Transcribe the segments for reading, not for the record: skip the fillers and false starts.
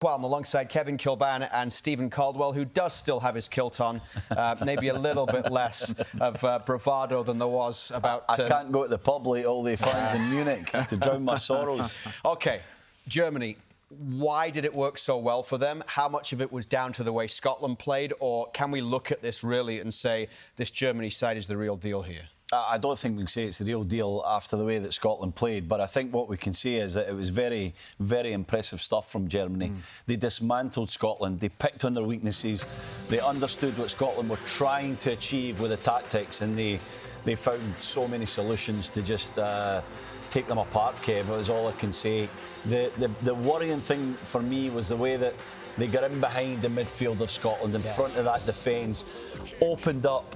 Well, I'm alongside Kevin Kilban and Stephen Caldwell, who does still have his kilt on. Maybe a little bit less of bravado than there was about... I can't go to the pub like all the fans in Munich to drown my sorrows. OK, Germany. Why did it work so well for them? How much of it was down to the way Scotland played? Or can we look at this really and say this Germany side is the real deal here? I don't think we can say it's the real deal after the way that Scotland played, but I think what we can say is that it was very, very impressive stuff from Germany. They dismantled Scotland, they picked on their weaknesses, they understood what Scotland were trying to achieve with the tactics, and they found so many solutions to just take them apart, Kev. That is all I can say. The worrying thing for me was the way that they got in behind the midfield of Scotland, in front of that defence, opened up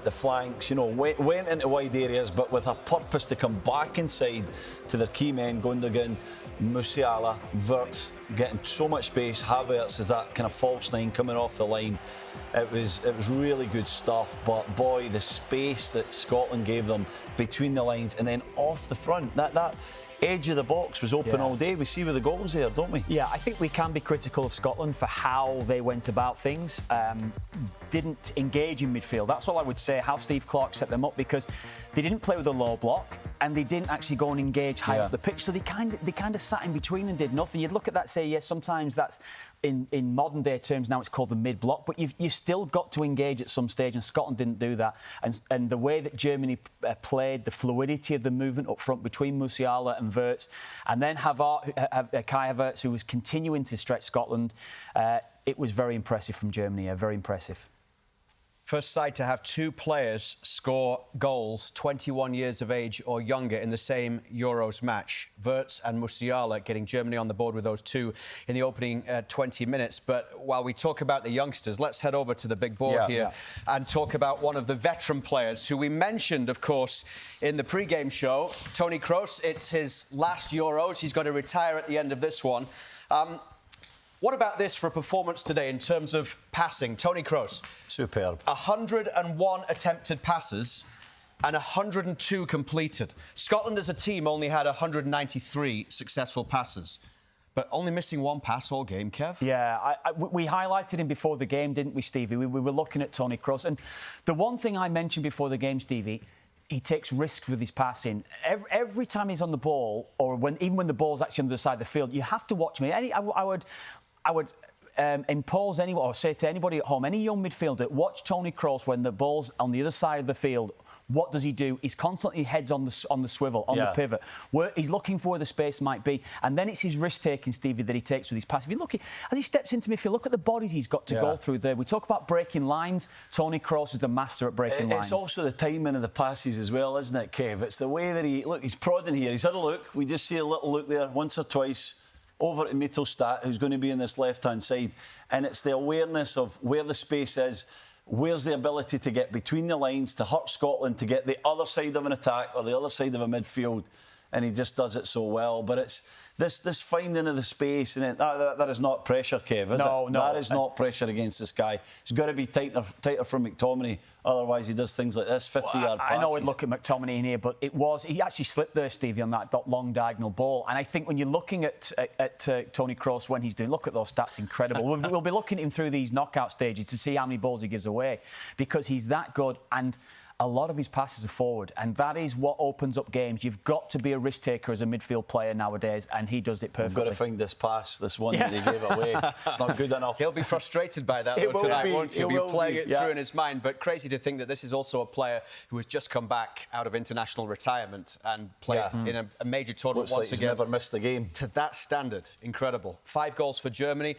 the flanks, you know, went into wide areas, but with a purpose to come back inside to their key men, Gundogan, Musiala, Wirtz, getting so much space. Havertz is that kind of false nine coming off the line. It was really good stuff, but boy, the space that Scotland gave them between the lines and then off the front, that edge of the box was open all day. We see with the goals there, don't we? Yeah, I think we can be critical of Scotland for how they went about things. Didn't engage in midfield. That's all I would say, how Steve Clarke set them up, because they didn't play with a low block and they didn't actually go and engage high up the pitch. So they kind of sat in between and did nothing. You'd look at that and say, yes, sometimes that's in modern day terms now it's called the mid block, but you've still got to engage at some stage, and Scotland didn't do that. And the way that Germany played, the fluidity of the movement up front between Musiala and Wirtz, and then Kai Havertz, who was continuing to stretch Scotland, it was very impressive from Germany. Very impressive. First side to have two players score goals 21 years of age or younger in the same Euros match. Wirtz and Musiala getting Germany on the board with those two in the opening 20 minutes. But while we talk about the youngsters, let's head over to the big board here and talk about one of the veteran players who we mentioned, of course, in the pre-game show, Toni Kroos. It's his last Euros. He's going to retire at the end of this one. What about this for a performance today in terms of passing? Toni Kroos. Superb. 101 attempted passes and 102 completed. Scotland as a team only had 193 successful passes, but only missing one pass all game, Kev. Yeah, we highlighted him before the game, didn't we, Stevie? We were looking at Toni Kroos. And the one thing I mentioned before the game, Stevie, he takes risks with his passing. Every time he's on the ball, or even when the ball's actually on the other side of the field, you have to watch me. I would impose anyone, or say to anybody at home, any young midfielder, watch Toni Kroos when the ball's on the other side of the field. What does he do? He's constantly heads on the swivel, on the pivot, where he's looking for where the space might be. And then it's his risk-taking, Stevie, that he takes with his pass. If you look, as he steps into midfield, look at the bodies he's got to go through there. We talk about breaking lines. Toni Kroos is the master at breaking lines. It's also the timing of the passes as well, isn't it, Kev? It's the way that he's prodding here. He's had a look. We just see a little look there once or twice. Over to Mittelstadt, who's going to be in this left-hand side. And it's the awareness of where the space is, where's the ability to get between the lines, to hurt Scotland, to get the other side of an attack or the other side of a midfield. And he just does it so well. But it's this finding of the space, and that is not pressure, Kev, is it? No. That is not pressure against this guy. It's got to be tighter from McTominay. Otherwise, he does things like this, 50-yard passes. I know we'd look at McTominay in here, but he actually slipped there, Stevie, on that long diagonal ball. And I think when you're looking at Toni Kroos when he's doing, look at those stats, incredible. We'll be looking at him through these knockout stages to see how many balls he gives away, because he's that good. And a lot of his passes are forward, and that is what opens up games. You've got to be a risk-taker as a midfield player nowadays, and he does it perfectly. We've got to find this pass, this one that he gave away. It's not good enough. He'll be frustrated by that, though, tonight, won't he? He'll be playing it through in his mind. But crazy to think that this is also a player who has just come back out of international retirement and played in a major tournament once again. He's never missed a game. To that standard, incredible. 5 goals for Germany.